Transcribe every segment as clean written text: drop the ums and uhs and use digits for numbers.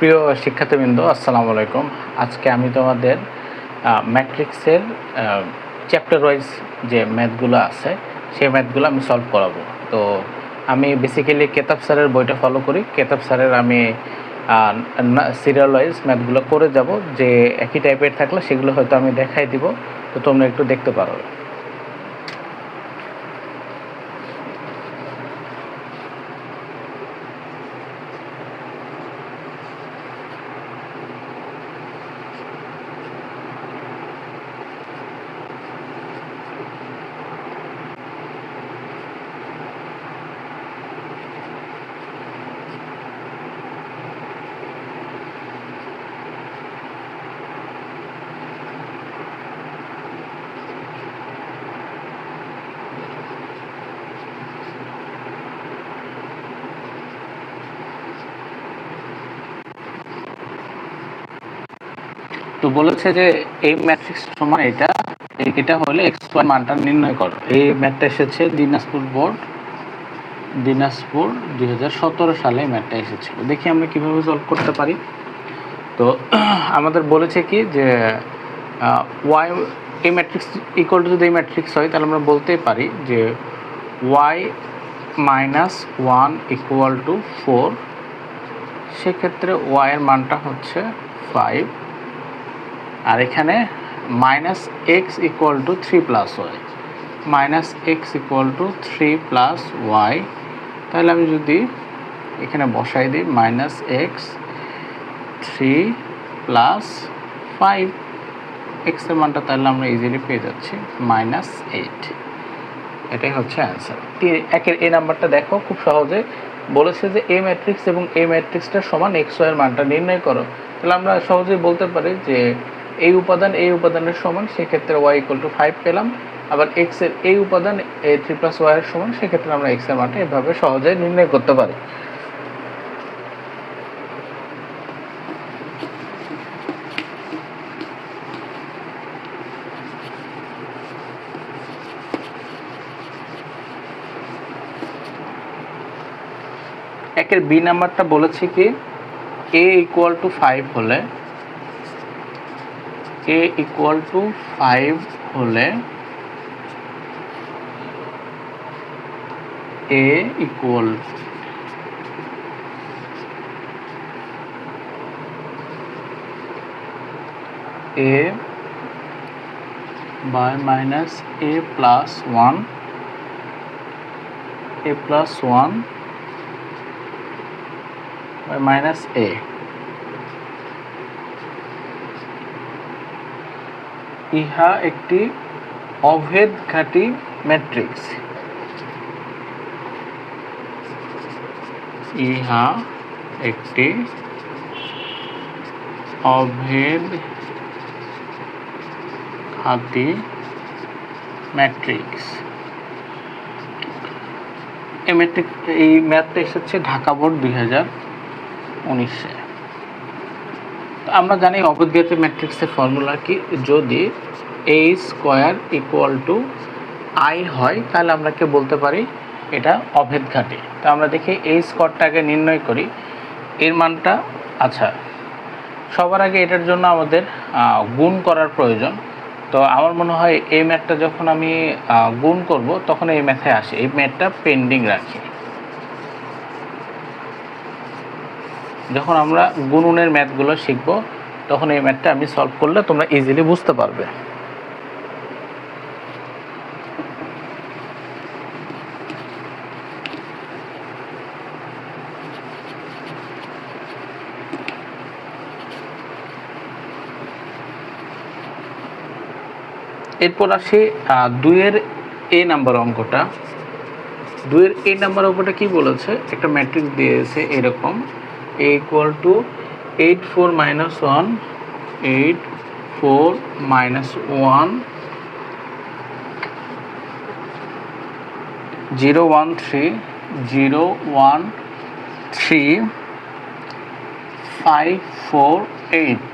সুপ্রিয় শিক্ষার্থীবৃন্দ, আসসালামু আলাইকুম। আজকে আমি তোমাদের ম্যাট্রিক্সের চ্যাপ্টার ওয়াইজ যে ম্যাথগুলো আছে সেই ম্যাথগুলো আমি সলভ করাবো। তো আমি বেসিক্যালি কেতাব স্যারের বইটা ফলো করি। কেতাব স্যারের আমি সিরিয়াল ওয়াইজ ম্যাথগুলো করে যাব, যে একই টাইপের থাকলে সেগুলো হয়তো আমি দেখাই দিব, তো তোমরা একটু দেখতে পারো। তো বলেছে যে এই ম্যাট্রিক্স সমান এটা হলে এক্স ওয়াই মানটা নির্ণয় করো। এই ম্যাথটা এসেছে দিনাজপুর 2017 সালে ম্যাথটা এসেছিল। দেখি আমরা কিভাবে সলভ করতে পারি। তো আমাদের বলেছে কি যে ওয়াই এই ম্যাট্রিক্স ইকুয়াল টু যদি এই ম্যাট্রিক্স হয় তাহলে আমরা বলতেই পারি যে ওয়াই মাইনাস 1 ইকুয়াল টু 4। সেক্ষেত্রে ওয়াইয়ের মানটা হচ্ছে 5, আর এখানে minus x equal to 3 plus y, minus x equal to 3 plus y. তাহলে আমি যদি এখানে বসাই দিই মাইনাস এক্স 3 প্লাস 5, এক্সের মানটা তাহলে আমরা ইজিলি পেয়ে যাচ্ছি -8। এটাই হচ্ছে অ্যান্সার। একের এই নাম্বারটা দেখো, খুব সহজে বলেছে যে এ ম্যাট্রিক্স এবং এই ম্যাট্রিক্সটা সমান এক্স ওয়াইয়ের মানটা নির্ণয় করো। তাহলে আমরা সহজেই বলতে পারি যে এই উপাদানের সমান, সেক্ষেত্রে ওয়াই ইকুয়াল টু 5 পেলাম। আবার এক্সের এই উপাদান 3 প্লাস ওয়াইয়ের সমান, সেক্ষেত্রে আমরা এক্সের মানটা এভাবে সহজে নির্ণয় করতে পারি। একের বি নাম্বারটা বলেছে কি এ ইকুয়াল টু 5 হলে এ ইকুয়াল টু 5 হলে a equal a by minus a plus 1 minus a. ইহা একটি অভেদঘাতী ম্যাট্রিক্স। ইহা একটি অভেদঘাতী ম্যাট্রিক্স। এই ম্যাথটা এসেছে ঢাকা বোর্ড 2019-এ। তো আমরা জানি অভেদঘাতী ম্যাট্রিক্সের ফর্মুলা কি, যদি এ স্কোয়ার ইকুয়াল টু আই হয় তাহলে আমরা কি বলতে পারি এটা অভেদঘাতী। তো আমরা দেখি এই স্কোয়ারটাকে নির্ণয় করি, এর মানটা। আচ্ছা, সবার আগে এটার জন্য আমাদের গুণ করার প্রয়োজন। তো আমার মনে হয় এই ম্যাথটা যখন আমি গুণ করব তখন এই ম্যাথে আসে, এই ম্যাথটা পেন্ডিং রাখি। যখন আমরা গুণনের ম্যাথগুলো শিখব তখন এই ম্যাথটা আমি সলভ করলে তোমরা ইজিলি বুঝতে পারবে। এরপর আসি 2-এর এ নাম্বার অঙ্কটা। 2-এর এ নাম্বার অঙ্কটা কি বলেছে, একটা ম্যাট্রিক্স দিয়েছে এরকম, এ equal two 8 4 minus 1 8 4 minus 1 0 1 3 0 1 3 5 4 8।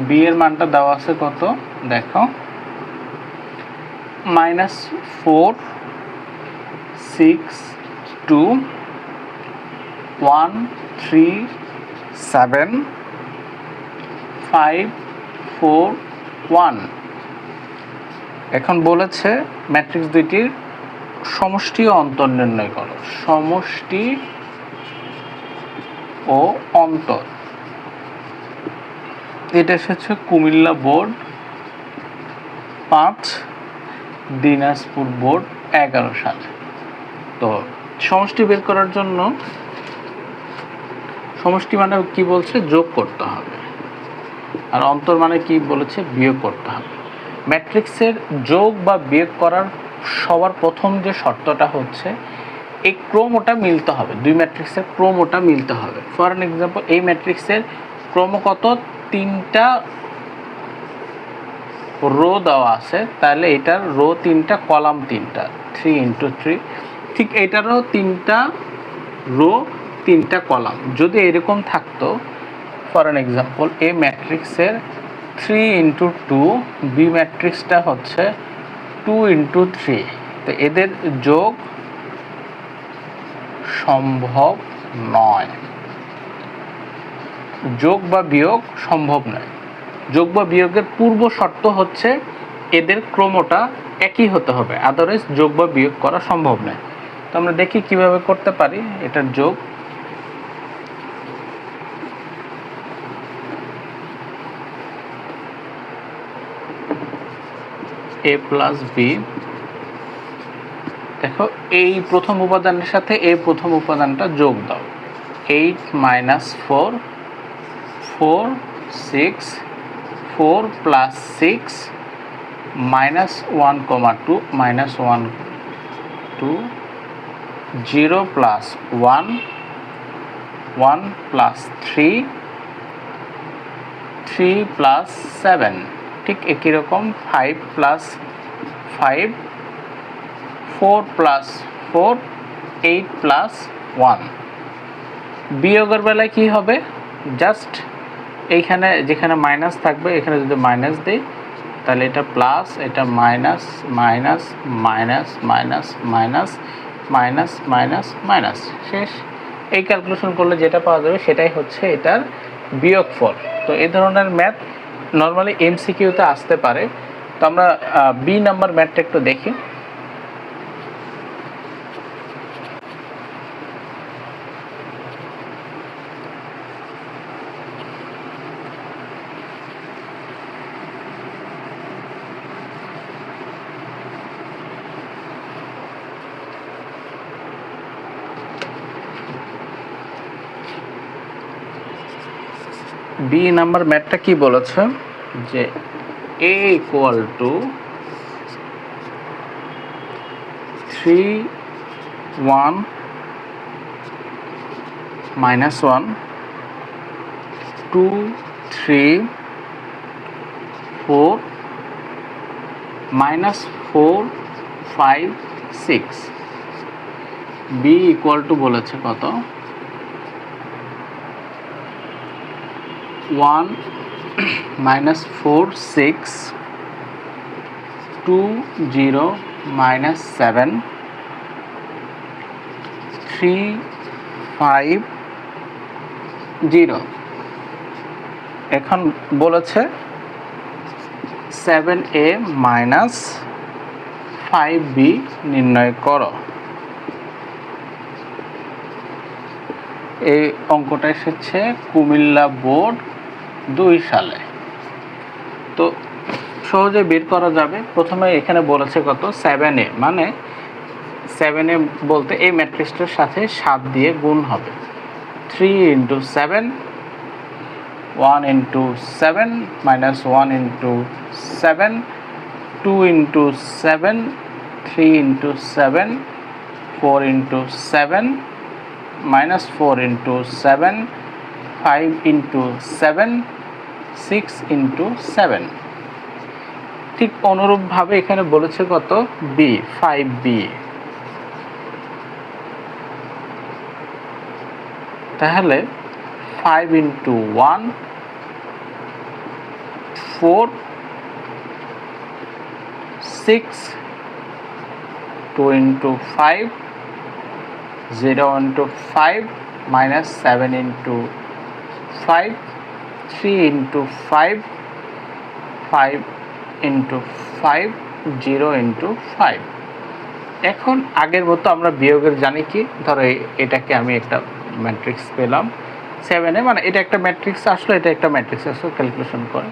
B এর মানটা দেওয়া আছে কত দেখো, -4 6 2 1 3 7 5 4 1। এখন বলেছে ম্যাট্রিক্স দুইটির সমষ্টি ও অন্তর নির্ণয় করো। সমষ্টি ও অন্তর, এটা এসেছে কুমিল্লা বোর্ড 5, দিনাজপুর বোর্ড 11 সালে। তো সমষ্টি বের করার জন্য, সমষ্টি মানে কি বলছে, যোগ করতে হবে, আর অন্তর মানে কি বলেছে, বিয়োগ করতে হবে। ম্যাট্রিক্সের যোগ বা বিয়োগ করার সবার প্রথম যে শর্তটা হচ্ছে এই ক্রমটা মিলতে হবে, দুই ম্যাট্রিক্সের ক্রমটা মিলতে হবে। ফর অ্যান এক্সাম্পল, এই ম্যাট্রিক্সের ক্রম কত, 3টা রো দেওয়া আছে, তাহলে এটার রো 3টা, কলাম 3টা, 3 × 3। ঠিক এটারও 3টা রো 3টা কলাম। যদি এরকম থাকতো, ফর অ্যান এক্সাম্পল এ ম্যাট্রিক্সের 3 × 2, বি ম্যাট্রিক্সটা হচ্ছে 2 × 3, তো এদের যোগ সম্ভব নয়, যোগ বা বিয়োগ সম্ভব নয়। যোগ বা বিয়োগের পূর্ব শর্ত হচ্ছে এদের ক্রমটা একই হতে হবে, আদারওয়াইজ যোগ বা বিয়োগ করা সম্ভব নয়। তো আমরা দেখি কিভাবে করতে পারি এটার যোগ। a + b, দেখো এই প্রথম উপাদানের সাথে এই প্রথম উপাদানটা যোগ দাও। 8 - 4 4 6 4 + 6 -1, 2 -1 2 0 + 1 1 + 3 3 + 7, ঠিক একই রকম 5 + 5 4 + 4 8 + 1। বিয়োগের বেলায় কি হবে, জাস্ট এইখানে যেখানে মাইনাস থাকবে এখানে যদি মাইনাস দিই তাহলে এটা প্লাস, এটা minus minus minus minus minus minus minus minus, শেষ। এই ক্যালকুলেশন করলে যেটা পাওয়া যাবে সেটাই হচ্ছে এটার বিয়োগফল। তো এই ধরনের ম্যাথ নর্মালি এমসিকিউতে আসতে পারে। তো আমরা বি নাম্বার ম্যাথটা একটু দেখি। বি নাম্বার ম্যাথটা কি বলেছে, যে a = 3 1 - 1 2 3 4 -4 5 6। বি = বলেছে কত, 1 - 4 6 2 0 - 7 3 5 0। এখন বলেছে 7a - 5b নির্ণয় করো। এই অঙ্কটা এসেছে কুমিল্লা বোর্ড 2 সালে। তো সহজে বের করা যাবে। প্রথমে এখানে বলেছে কত, 7a, মানে 7a বলতে এই ম্যাট্রিক্সটার সাথে 7 দিয়ে গুণ হবে। 3 × 7 1 × 7 -1 × 7 2 × 7 3 × 7 4 × 7 -4 × 7 5 × 7 6 × 7। ঠিক অনুরূপভাবে এখানে বলেছে কত, বি 5b। তাহলে 5 × 1 4 6 2 × 5 0 × 5 minus 7 into 5, 3 into 5, 5 into 5, 0 into 5। এখন আগের মতো আমরা বিয়োগের জানি কি, ধরো এটাকে আমি একটা ম্যাট্রিক্স পেলাম 7-এ, মানে এটা একটা ম্যাট্রিক্স আসলো, এটা একটা ম্যাট্রিক্স আসলো, ক্যালকুলেশন করে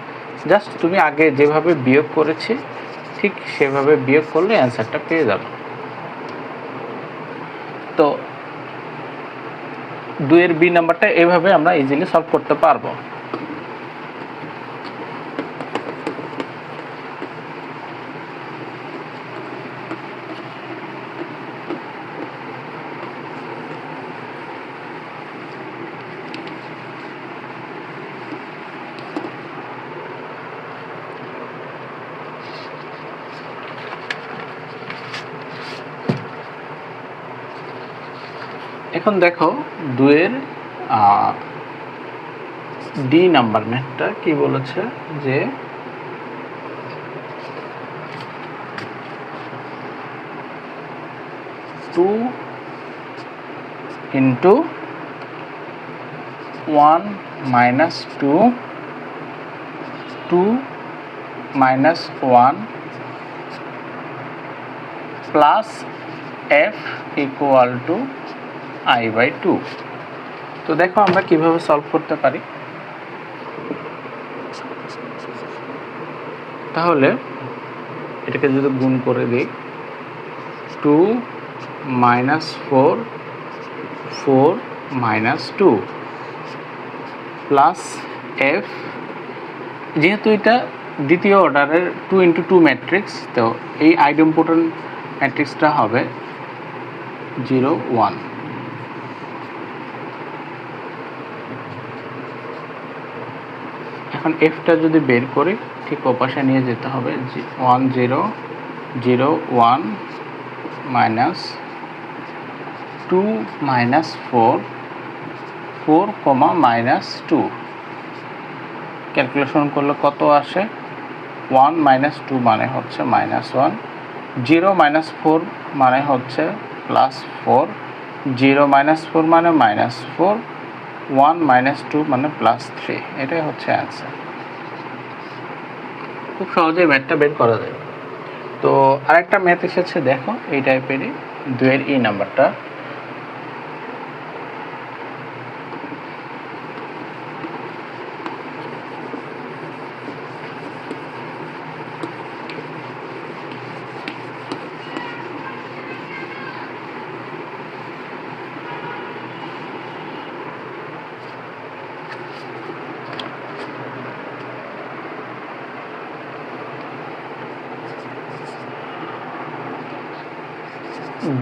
জাস্ট তুমি আগে যেভাবে বিয়োগ করেছি ঠিক সেভাবে বিয়োগ করলে অ্যান্সারটা পেয়ে যাবে। তো 2-এর বি নাম্বারটা এভাবে আমরা ইজিলি সলভ করতে পারবো। এখন দেখো 2-এর ডি নাম্বার ম্যাথটা কি বলেছে, যে two into 1 minus 2, 2 minus 1 plus f equal to i/2। তো দেখো আমরা কিভাবে সলভ করতে পারি। তাহলে এটাকে যদি গুণ করে দিই, 2 মাইনাস 4, 4 মাইনাস 2 প্লাস এফ, যেহেতু এটা দ্বিতীয় অর্ডারের 2 ইন্টু 2 ম্যাট্রিক্স, তো এই আইডেম্পোটেন্ট ম্যাট্রিক্সটা হবে 0, 1। এখন এফটা যদি বের করি ঠিক ওপাশে নিয়ে যেতে হবে, 1 0 0 1 মাইনাস 2 মাইনাস 4 4 মাইনাস 2, ক্যালকুলেশন করলে কত আসে, 1 মাইনাস 2 মানে হচ্ছে মাইনাস 1, 0 মাইনাস 4 মানে হচ্ছে প্লাস 4, 0 মাইনাস 4 মানে মাইনাস 4, 1 মাইনাস 2 মানে প্লাস 3। এটাই হচ্ছে অ্যান্সার। খুব সহজেই ম্যাথটা বের করা যায়। তো আরেকটা ম্যাথ এসেছে দেখো এই টাইপেরই, 2-এর ই নাম্বারটা।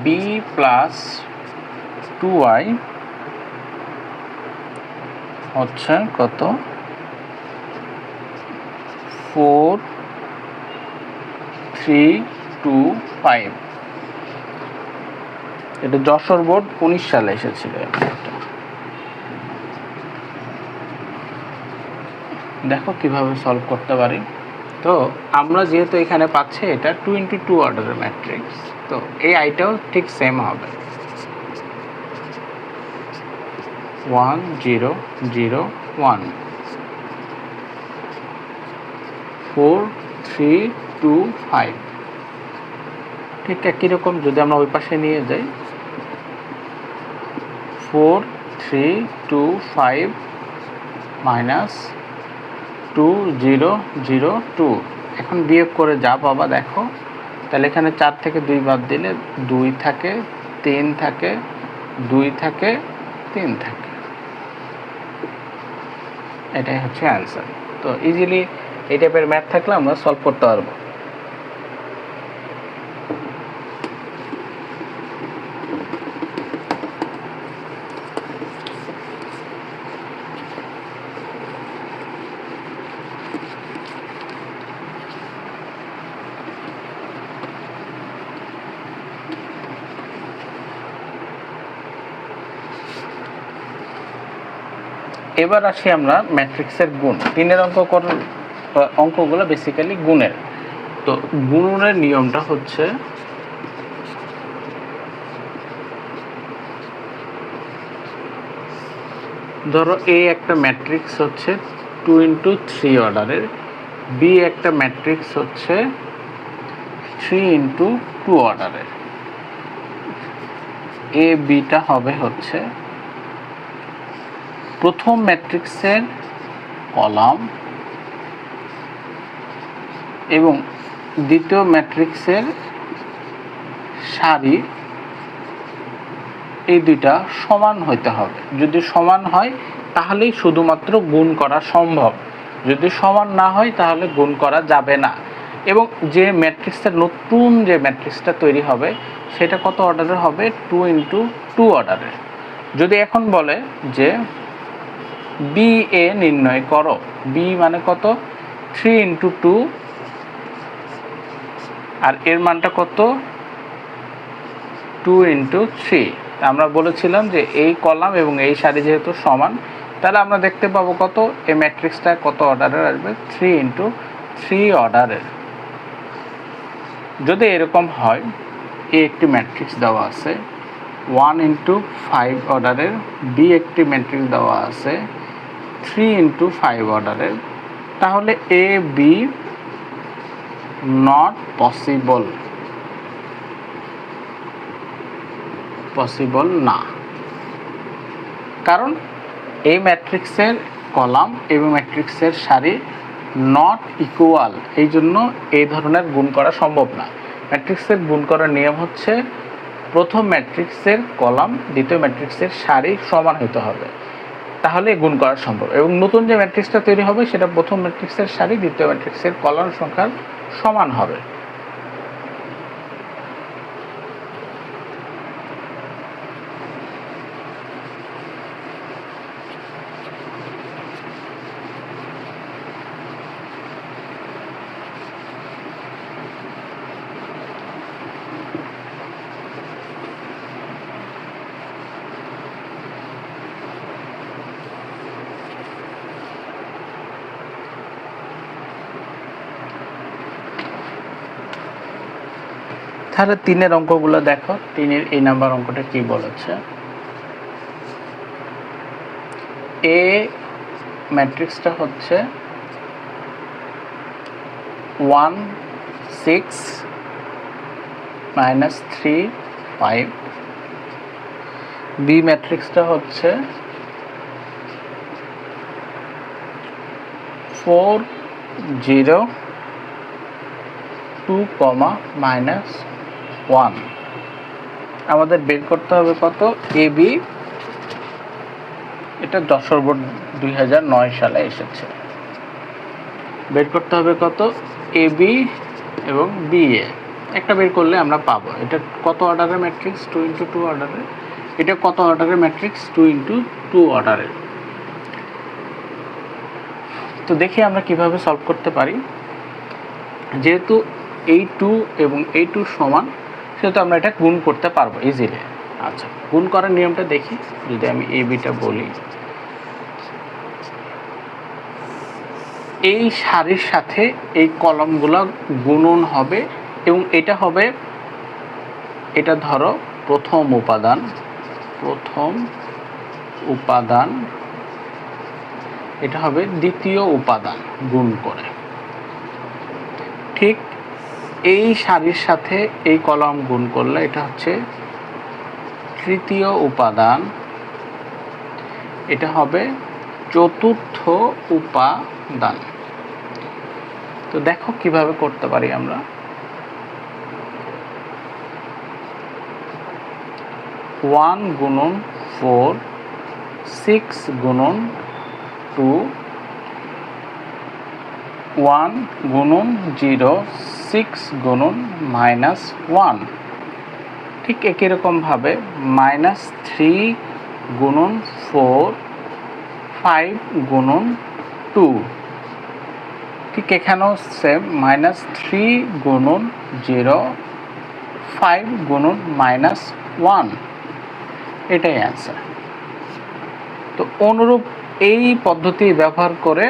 বি প্লাস 2y হচ্ছে কত, 4 3 2 5। এটা যশোর বোর্ড 19 সালে এসেছিল। দেখো কিভাবে সলভ করতে পারি। তো আমরা যেহেতু এখানে পাচ্ছি এটা 2 ইন্টু 2 অর্ডারের ম্যাট্রিক্স, তো এই আইটাও ঠিক সেম হবে, 1 0 0 1 4 3 2 5। ঠিক একই রকম যদি আমরা ওই পাশে নিয়ে যাই, 4 3 2 5 মাইনাস 2 0 0 2। এখন বিয়োগ করে যা পাবা দেখো, তাহলে এখানে 4 থেকে 2 বাদ দিলে 2 থাকে, 3 থাকে, 2 থাকে, 3 থাকে। এটাই হচ্ছে অ্যান্সার। তো ইজিলি এই টাইপের ম্যাথ থাকলে আমরা সলভ করতে পারবো। এবার আসি আমরা ম্যাট্রিক্সের গুণ। 3-এর অঙ্কগুলো বেসিক্যালি গুণের। তো গুণনের নিয়মটা হচ্ছে ধরো এ একটা ম্যাট্রিক্স হচ্ছে 2x3 অর্ডারের, বি একটা ম্যাট্রিক্স হচ্ছে 3x2 অর্ডারের। এ বিটা হবে হচ্ছে প্রথম ম্যাট্রিক্সের কলাম এবং দ্বিতীয় ম্যাট্রিক্সের সারি, এই দুইটা সমান হইতে হবে। যদি সমান হয় তাহলেই শুধুমাত্র গুণ করা সম্ভব, যদি সমান না হয় তাহলে গুণ করা যাবে না। এবং যে ম্যাট্রিক্সটা নতুন যে ম্যাট্রিক্সটা তৈরি হবে সেটা কত অর্ডারের হবে? 2x2 অর্ডারের। যদি এখন বলে যে বি এ নির্ণয় করো, বি মানে কত? 3x2 আর এর মানটা কত? 2x3। আমরা বলেছিলাম যে এই কলাম এবং এই সারি যেহেতু সমান, তাহলে আমরা দেখতে পাবো কত এই ম্যাট্রিক্সটা কত অর্ডারের আসবে? 3x3 অর্ডারের। যদি এরকম হয়, এ একটি ম্যাট্রিক্স দেওয়া আছে 1x5 অর্ডারের, বি একটি ম্যাট্রিক্স দেওয়া আছে 3x5 অর্ডারের, তাহলে এ বি নট পসিবল না। কারণ এই ম্যাট্রিক্সের কলাম এবং ম্যাট্রিক্সের সারি নট ইকুয়াল, এই জন্য এই ধরনের গুণ করা সম্ভব না। ম্যাট্রিক্সের গুণ করার নিয়ম হচ্ছে প্রথম ম্যাট্রিক্সের কলাম দ্বিতীয় ম্যাট্রিক্সের সারি সমান হতে হবে, তাহলে গুণ করা সম্ভব। এবং নতুন যে ম্যাট্রিক্সটা তৈরি হবে সেটা প্রথম ম্যাট্রিক্সের সারি দ্বিতীয় ম্যাট্রিক্সের কলাম সংখ্যার সমান হবে। তাহলে 3-এর অঙ্কগুলো দেখো। 3-এর এই নাম্বার অঙ্কটা কি বলেছে? এ ম্যাট্রিক্সটা হচ্ছে 1 6 -3 5, বি ম্যাট্রিক্সটা হচ্ছে 4 0 2, -1। আমাদের বের করতে হবে কত? এ বি, এটা যশোর বোর্ড 2009 সালে এসেছে। বের করতে হবে কত? এ বি এবং বি এ। একটা বের করলে আমরা পাবো। এটা কত অর্ডারের ম্যাট্রিক্স? 2x2 অর্ডারের। এটা কত অর্ডারের ম্যাট্রিক্স? 2x2 অর্ডারের। তো দেখি আমরা কিভাবে সলভ করতে পারি। যেহেতু এই 2 এবং এই 2 সমান, সেহেতু আমরা এটা গুণ করতে পারবো ইজিলি। আচ্ছা, গুণ করার নিয়মটা দেখি। যদি আমি এ বিটা বলি, এই সারির সাথে এই কলমগুলো গুণন হবে এবং এটা হবে, এটা ধরো প্রথম উপাদান, এটা হবে দ্বিতীয় উপাদান গুণ করে। ঠিক এই সারির সাথে এই কলম গুণ করলে এটা হচ্ছে তৃতীয় উপাদান, এটা হবে চতুর্থ উপাদান। তো দেখো কিভাবে করতে পারি আমরা। 1 গুণন 4, 6 গুণন 2, 1 গুণন 0, 6 গুণন -1। ঠিক একই রকমভাবে -3 গুণন 4, 5 গুণন 2। ঠিক এখানেও সেম, -3 গুণন 0, 5 গুণন -1। এটাই অ্যান্সার। তো অনুরূপ এই পদ্ধতি ব্যবহার করে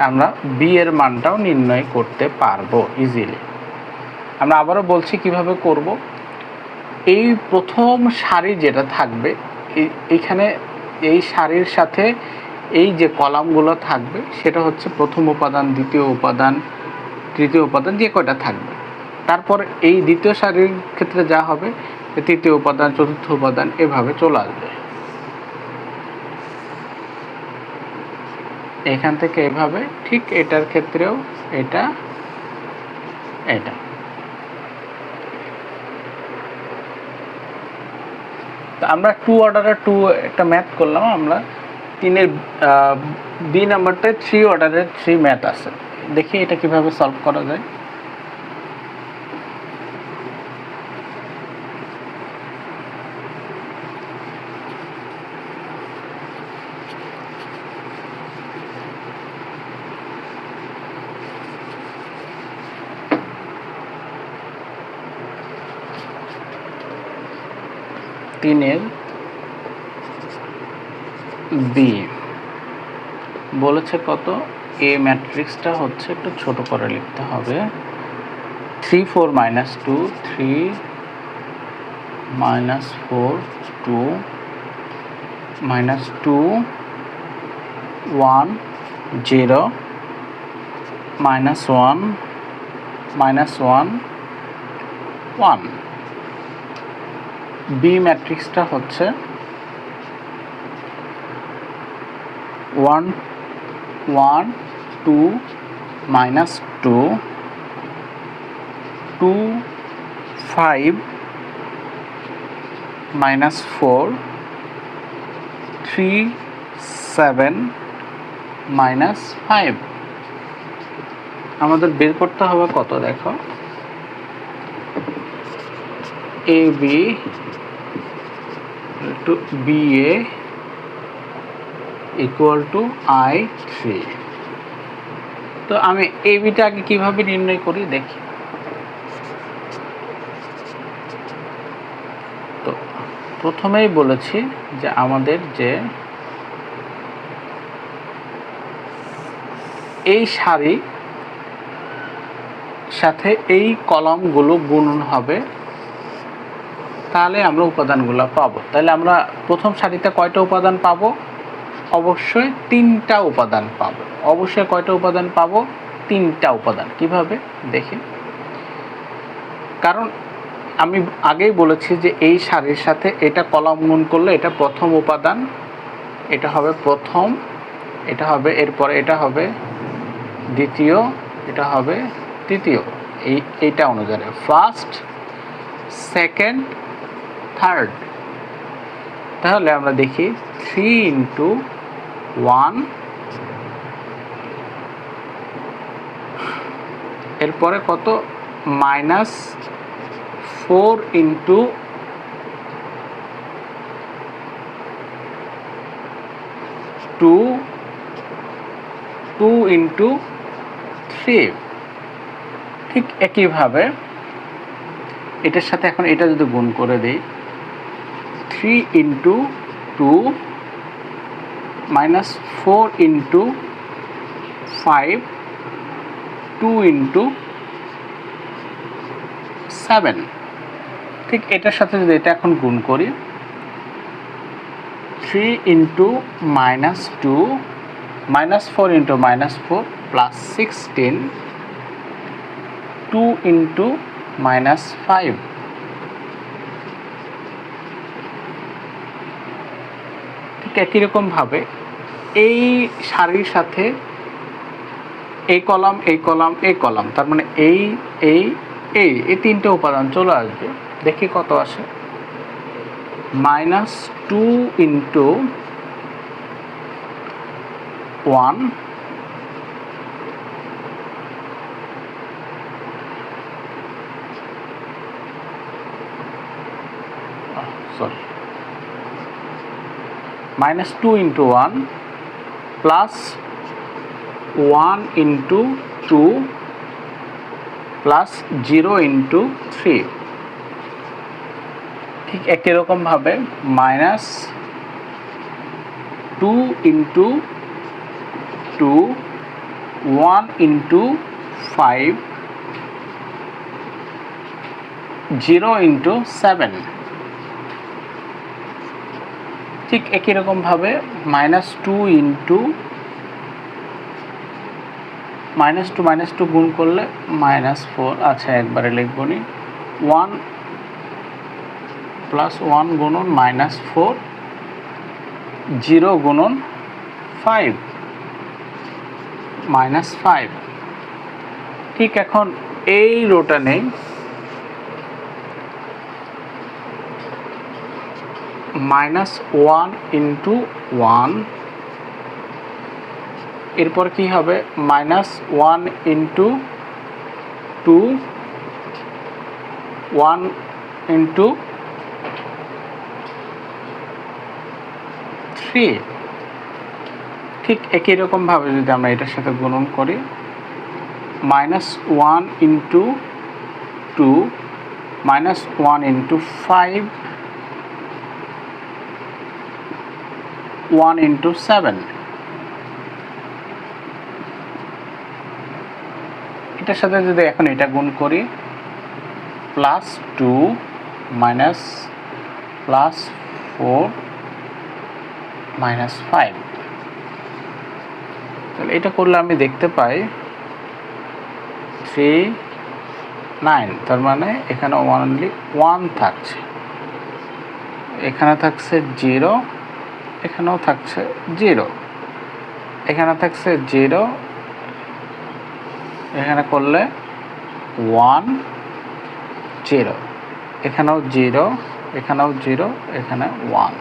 আমরা বি এর মানটাও নির্ণয় করতে পারবো ইজিলি। আমরা আবারও বলছি কিভাবে করব। এই প্রথম সারি যেটা থাকবে, এইখানে এই সারির সাথে এই যে কলামগুলো থাকবে সেটা হচ্ছে প্রথম উপাদান, দ্বিতীয় উপাদান, তৃতীয় উপাদান, যে কয়টা থাকবে। তারপর এই দ্বিতীয় সারির ক্ষেত্রে যা হবে তৃতীয় উপাদান, চতুর্থ উপাদান, এভাবে চলে আসবে। এখান থেকে এভাবে, ঠিক এটার ক্ষেত্রেও এটা এটা। আমরা 2 অর্ডারের 2 একটা ম্যাথ করলাম, আমরা 3-এর বি নাম্বারটায় 3 অর্ডারের 3 ম্যাথ আছে। দেখি এটা কিভাবে সলভ করা যায়। তিনের বি বলেছে কত, এ ম্যাট্রিক্সটা হচ্ছে একটু ছোট করে লিখতে হবে, 3 4 -2 3 -4 2 -2 1 0 -1 -1 1। বি ম্যাট্রিক্সটা হচ্ছে 1 1 2 -2 2 5 -4 3 7 -5। আমাদের বের করতে হবে কত, দেখো, A B to B A equal to I3। তো আমি এ বিটা আগে কীভাবে নির্ণয় করি দেখি। তো প্রথমেই বলেছি যে আমাদের যে এই সারি সাথে এই কলামগুলো গুণন হবে, তাহলে আমরা উপাদানগুলো পাবো। তাহলে আমরা প্রথম সারিতে কয়টা উপাদান পাবো? অবশ্যই 3টা উপাদান পাবো। অবশ্যই কয়টা উপাদান পাবো? 3টা উপাদান। কিভাবে দেখি, কারণ আমি আগেই বলেছি যে এই সারির সাথে এটা কলাম গুণ করলে এটা প্রথম উপাদান, এটা হবে প্রথম, এটা হবে, এরপরে এটা হবে দ্বিতীয়, এটা হবে তৃতীয়, এইটা অনুযায়ী ফার্স্ট, সেকেন্ড, থার্ড। তাহলে আমরা দেখি 3 × 1, এরপরে কত, -4 × 2 2 × 3। ঠিক একইভাবে এটার সাথে এখন এটা যদি গুণ করে দিই, 3 × 2 -4 × 5 2 × 7। ঠিক এটার সাথে যদি এটা এখন গুণ করি, 3 × -2 -4 × -4 +16 2 × -5। ঠিক একই রকমভাবে এই সারির সাথে এই কলাম, এই কলাম, এই কলাম, তার মানে এই 3টে উপাদান চলে আসবে। দেখি কত আসে, -2 × 1 সরি -2 × 1 +1 × 2 +0 × 3। ঠিক একই রকমভাবে -2 × 2 1 × 5 0 × 7। ঠিক একই রকমভাবে -2 ইন্টু -2 গুণ করলে -4, আচ্ছা একবারে লিখব নি, 1 + 1 গুণন -4, 0 গুণন 5 -5। ঠিক এখন এই রোটা নেই, -1 ইন্টু 1, এরপর কি হবে -1 ইন্টু 2, 1 ইন্টু 3। ঠিক একই রকমভাবে যদি আমরা এটার সাথে গুণন করি, -1 ইন্টু 2, -1 ইন্টু 5, 1 ইন্টু 7। এটার সাথে যদি এখন এটা গুণ করি, +2 +4 -5, তাহলে এটা করলে আমি দেখতে পাই 3 9, তার মানে এখানে অনলি 1 থাকছে, এখানে থাকছে 0, এখানেও থাকছে 0, এখানে থাকছে 0, এখানে করলে 1 0, এখানেও 0, এখানেও 0, এখানে 1।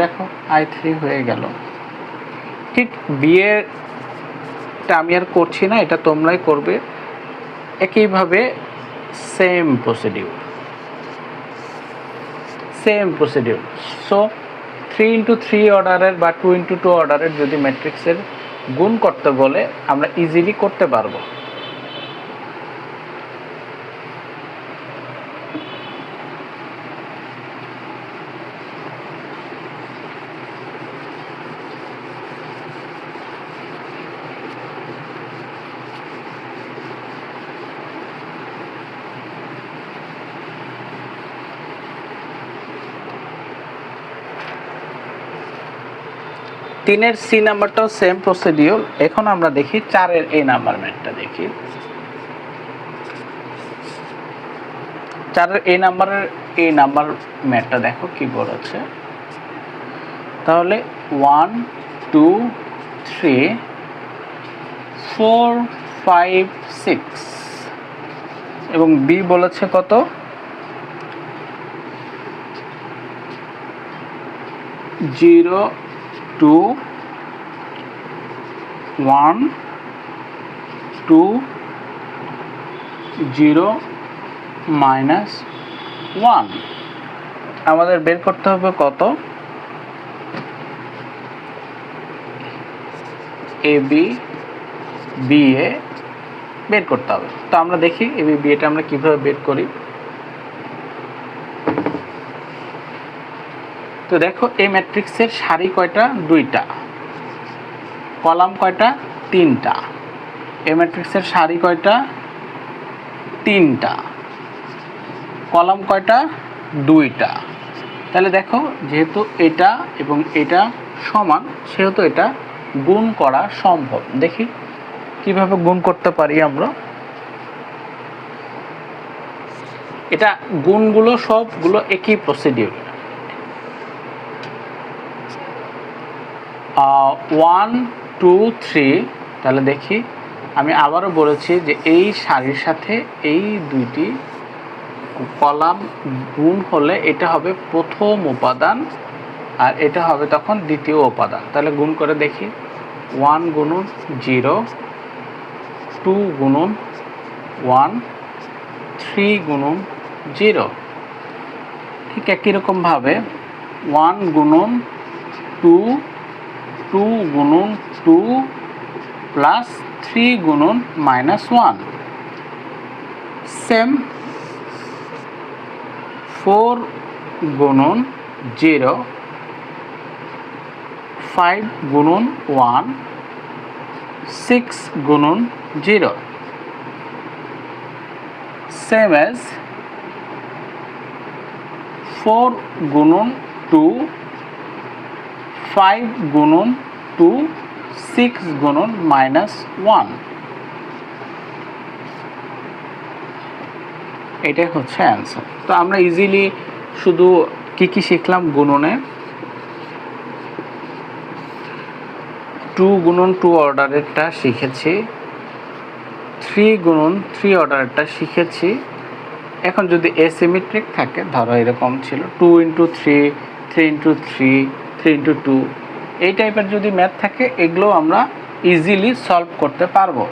দেখো I3 হয়ে গেল। ঠিক বিয়েটা আমি আর করছি না, এটা তোমরাই করবে একইভাবে, সেম প্রসিডিউর। সো 3 ইন্টু 3 অর্ডারের বা 2 ইন্টু 2 অর্ডারের যদি ম্যাট্রিক্সের গুণ করতে বলে আমরা ইজিলি করতে পারবো। তিনের সি নাম্বারটাও সেম প্রসিডিউর। এখন আমরা দেখি 4-এর এই নাম্বার ম্যাটটা দেখি। 4-এর এই নাম্বার ম্যাটটা দেখো কি বলেছে। তাহলে 1 2 3 4 5 6 এবং বি বলেছে কত, 0 2 1 2 0 -1। আমাদের বের করতে হবে কত, এ বি বি এ বের করতে হবে। তো আমরা দেখি এ বি বি এটা আমরা কিভাবে বের করি। তো দেখো এই ম্যাট্রিক্সের সারি কয়টা, 2টা, কলাম কয়টা, 3টা। এই ম্যাট্রিক্সের সারি কয়টা, 3টা, কলাম কয়টা, 2টা। তাহলে দেখো যেহেতু এটা এবং এটা সমান, সেহেতু এটা গুণ করা সম্ভব। দেখি কিভাবে গুণ করতে পারি আমরা। এটা গুণগুলো সবগুলো একই প্রসিডিউর। 1 2 3, তাহলে দেখি আমি আবারও বলেছি যে এই সারির সাথে এই দুইটি কলাম গুণ হলে এটা হবে প্রথম উপাদান আর এটা হবে তখন দ্বিতীয় উপাদান। তাহলে গুণ করে দেখি, 1 গুণন 0, 2 গুণন 1, 3 গুণন 0। ঠিক একই রকমভাবে 1 গুণন 2, 2 গুণন 2 প্লাস 3 গুণন -1। সেম 4 গুণন 0, 5 গুণন 1, 6 গুণন 0। সেম অ্যাজ 4 গুণন 2 5 গুণন 2 6 গুণন -1, এটাই হচ্ছে অ্যান্সার। তো আমরা ইজিলি শুধু কি শিখলাম গুণনে, 2 গুণন 2 অর্ডারেরটা শিখেছি, 3 গুণন 3 অর্ডারেরটা শিখেছি। এখন যদি এসিমেট্রিক থাকে, ধরো এরকম ছিল 2 × 3, 3 × 3, 3 × 2, এই টাইপের যদি ম্যাথ থাকে, এগুলো আমরা ইজিলি সলভ করতে পারবো।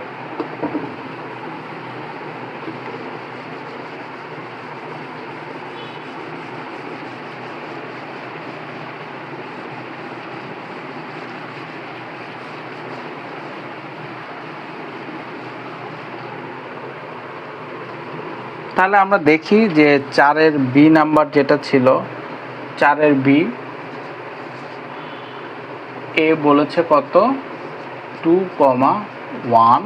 তাহলে আমরা দেখি যে 4-এর বি নাম্বার যেটা ছিল, 4-এর বি, এ বলেছে কত 2,1,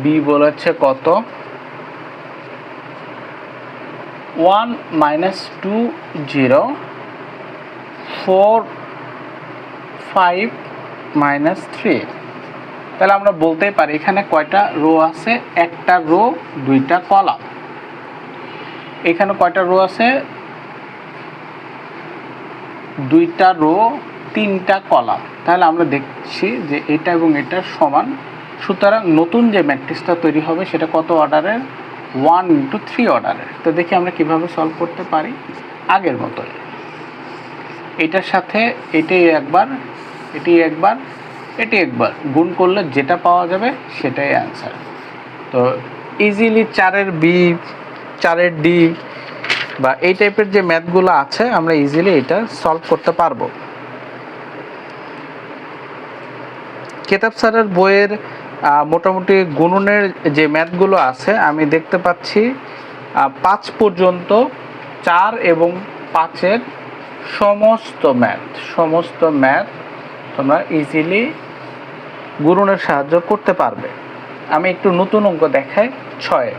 বি বলেছে কত 1 - 2 0, 4 5 -3। তাহলে আমরা বলতেই পারি এখানে কয়টা রো আছে, একটা রো 2টা কলাম। এখানে কয়টা রো আছে, 2টা রো 3টা কলাম। তাহলে আমরা দেখছি যে এটা এবং এটা সমান, সুতরাং নতুন যে ম্যাট্রিক্সটা তৈরি হবে সেটা কত অর্ডারের, 1 × 3 অর্ডারের। তো দেখি আমরা কিভাবে সলভ করতে পারি। আগের মতো এটার সাথে এটাই একবার, এটি একবার, এটি একবার গুণ করলে যেটা পাওয়া যাবে সেটাই অ্যান্সার। তো ইজিলি 4-এর বি, 4-এর ডি বা এই টাইপের যে ম্যাথগুলো আছে, আমরা ইজিলি এটা সলভ করতে পারবো। কেতাব স্যারের বইয়ের মোটামুটি গুণনের যে ম্যাথগুলো আছে, আমি দেখতে পাচ্ছি 5 পর্যন্ত 4 এবং 5-এর সমস্ত ম্যাথ তোমরা ইজিলি গুণনের সাহায্য করতে পারবে। আমি একটু নতুন অঙ্ক দেখাই। 6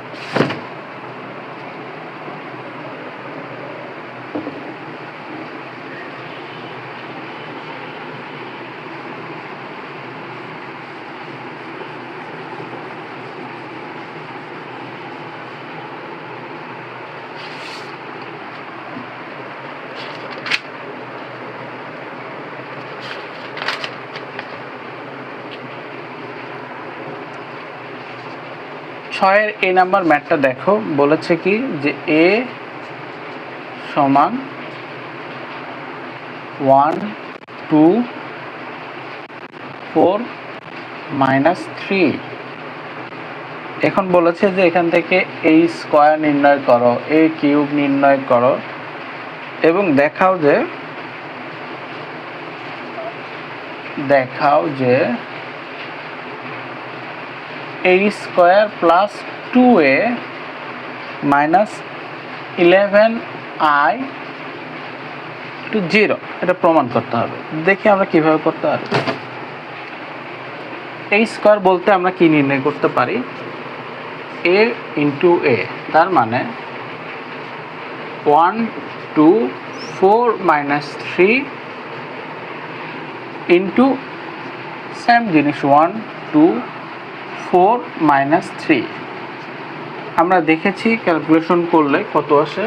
6-এর এ নাম্বার ম্যাথটা দেখো, বলেছে কি যে এ সমান 1 2 4 -3। এখন বলেছে যে এখান থেকে a স্কয়ার নির্ণয় করো, a কিউব নির্ণয় করো এবং দেখাও যে a square plus 2a minus 11i to 0, এটা প্রমাণ করতে হবে। দেখি আমরা কিভাবে করতে পারি। a স্কয়ার বলতে আমরা কি নির্ণয় করতে পারি, a ইন্টু a, তার মানে 1 2 4 -3 ইন্টু সেম জিনিস 1 2 4 -3। আমরা দেখেছি ক্যালকুলেশন করলে কত আসে,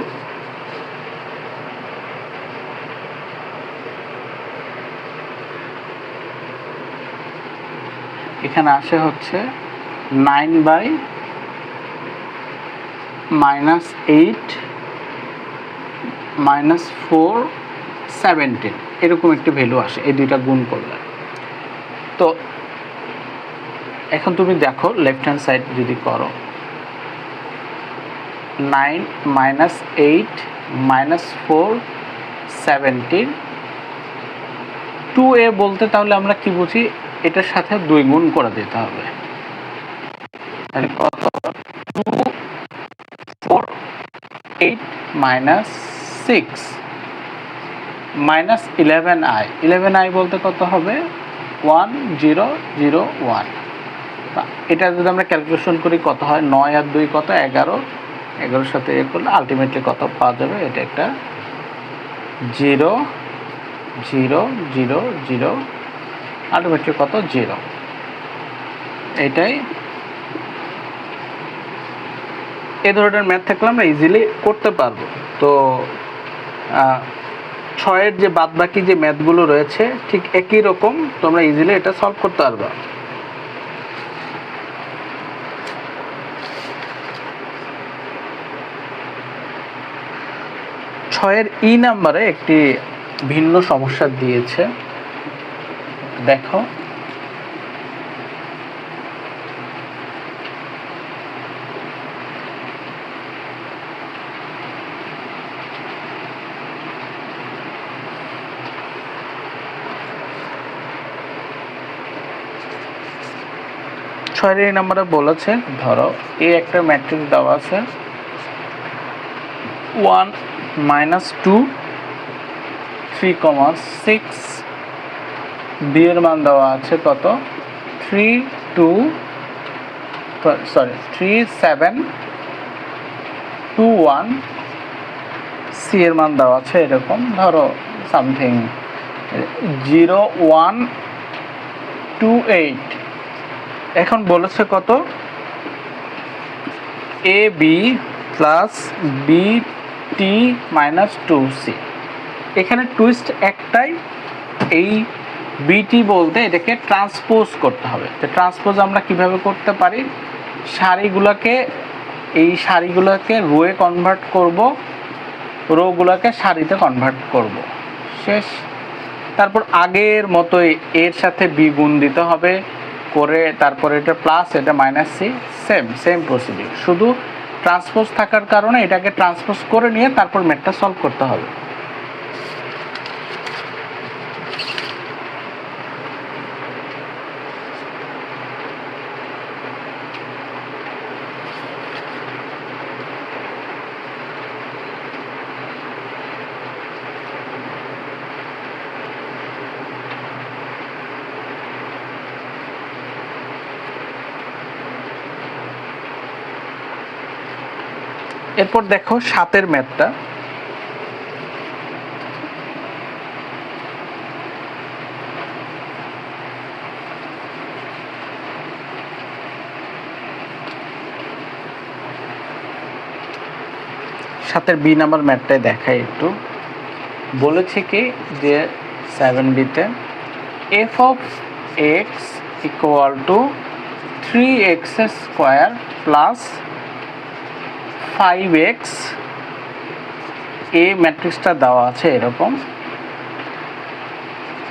এখানে আসে হচ্ছে 9/-8 -4 17, এরকম একটি ভ্যালু আসে এই দুইটা গুণ করলে। তো এখন তুমি দেখো লেফট হ্যান্ড সাইড যদি করো, 9 -8 -4 17, 2a বলতে তাহলে আমরা কি বুঝি, এটার সাথে 2 গুণ করে দিতে হবে। তাহলে কত 2 4 8 -6 -11i বলতে কত হবে 1001। এটা যদি আমরা ক্যালকুলেশন করি কত হয়, 9 আর 2 কত 11, 11-এর সাথে এ করলে আলটিমেটলি কত পাওয়া যাবে, এটা একটা 0 0 0 0 আলটিমেটলি কত 0। এটাই এই ধরনের ম্যাথ থাকলে আমরা ইজিলি করতে পারবো। তো 6-এর যে বাদবাকি যে ম্যাথগুলো রয়েছে ঠিক একই রকম, তোমরা ইজিলি এটা সলভ করতে পারবা। ছয়ের ই নাম্বারে একটি ভিন্ন সমস্যা দিয়েছে, দেখো। ছয়ের এই নাম্বারে বলেছে, ধরো এ একটা ম্যাট্রিক্স দেওয়া আছে 1 -2 3, 6, বি এর মান দেওয়া আছে কত 3 7 2 1, সি এর মান দেওয়া আছে এরকম ধরো সামথিং 0 1 2 8। এখন বলেছে কত A B plus B T minus 2c। এখানে টুইস্ট একটাই, এই বিটি বলতে এটাকে ট্রান্সপোজ করতে হবে। তো ট্রান্সপোজ আমরা কিভাবে করতে পারি, এই সারিগুলোকে রোয়ে কনভার্ট করব, রোগুলোকে সারিতে কনভার্ট করব, শেষ। তারপর আগের মতোই এর সাথে বি গুণ দিতে হবে করে, তারপরে এটা প্লাস এটা মাইনাস সি, সেম প্রসিডিউর, শুধু ট্রান্সপোজ থাকার কারণে এটাকে ট্রান্সপোজ করে নিয়ে তারপর ম্যাথটা সলভ করতে হবে। এরপর দেখো 7-এর ম্যাথটা। সাতের বি নাম্বার ম্যাথটাই দেখাই একটু। বলেছে কি যে 7b-তে f of x equal to 3x square plus 5x, এ ম্যাট্রিক্সটা দেওয়া আছে এরকম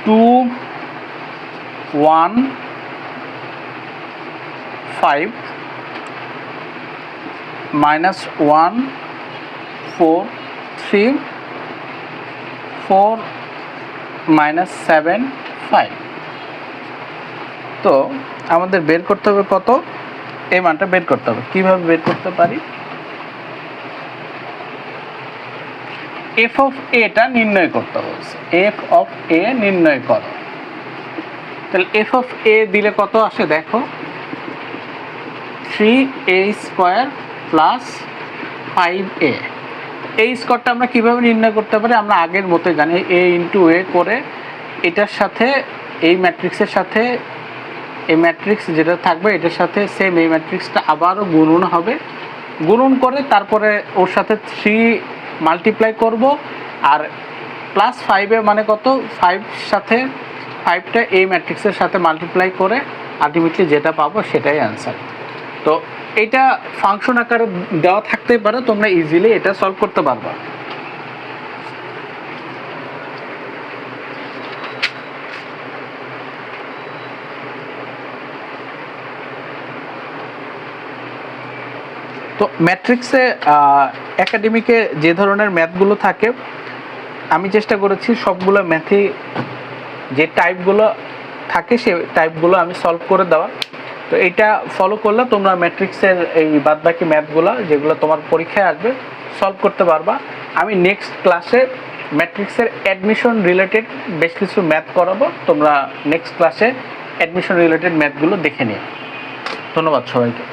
2 1 5 -1 4 3 4 -7 5। তো আমাদের বের করতে হবে কত, এই মানটা বের করতে হবে। কিভাবে বের করতে পারি, এফ অফ এটা নির্ণয় করতে বলছে, এফ অফ এ নির্ণয় করো। তাহলে এফ অফ এ দিলে কত আসে দেখো 3a স্কোয়ার প্লাস 5a। এই স্কোয়ারটা আমরা কিভাবে নির্ণয় করতে পারি, আমরা আগের মতো জানি a ইন্টু এ করে এটার সাথে এই ম্যাট্রিক্সের সাথে এই ম্যাট্রিক্স যেটা থাকবে এটার সাথে সেম এই ম্যাট্রিক্সটা আবারও গুণন হবে, গুণন করে তারপরে ওর সাথে 3 মাল্টিপ্লাই করব, আর প্লাস 5 মানে কত 5 সাথে 5টা এই ম্যাট্রিক্সের সাথে মাল্টিপ্লাই করে আলটিমেটলি যেটা পাবো সেটাই অ্যান্সার। তো এটা ফাংশন আকারে দেওয়া থাকতেই পারে, তোমরা ইজিলি এটা সলভ করতে পারবা। তো ম্যাট্রিক্সে একাডেমিকে যে ধরনের ম্যাথগুলো থাকে আমি চেষ্টা করেছি সবগুলো ম্যাথই যে টাইপগুলো থাকে সে টাইপগুলো আমি সলভ করে দেওয়া। তো এটা ফলো করলে তোমরা ম্যাট্রিক্সের এই বাদবাকি ম্যাথগুলো যেগুলো তোমার পরীক্ষায় আসবে সলভ করতে পারবা। আমি নেক্সট ক্লাসে ম্যাট্রিক্সের অ্যাডমিশন রিলেটেড বেশ কিছু ম্যাথ করাবো, তোমরা নেক্সট ক্লাসে অ্যাডমিশন রিলেটেড ম্যাথগুলো দেখে নিও। ধন্যবাদ সবাইকে।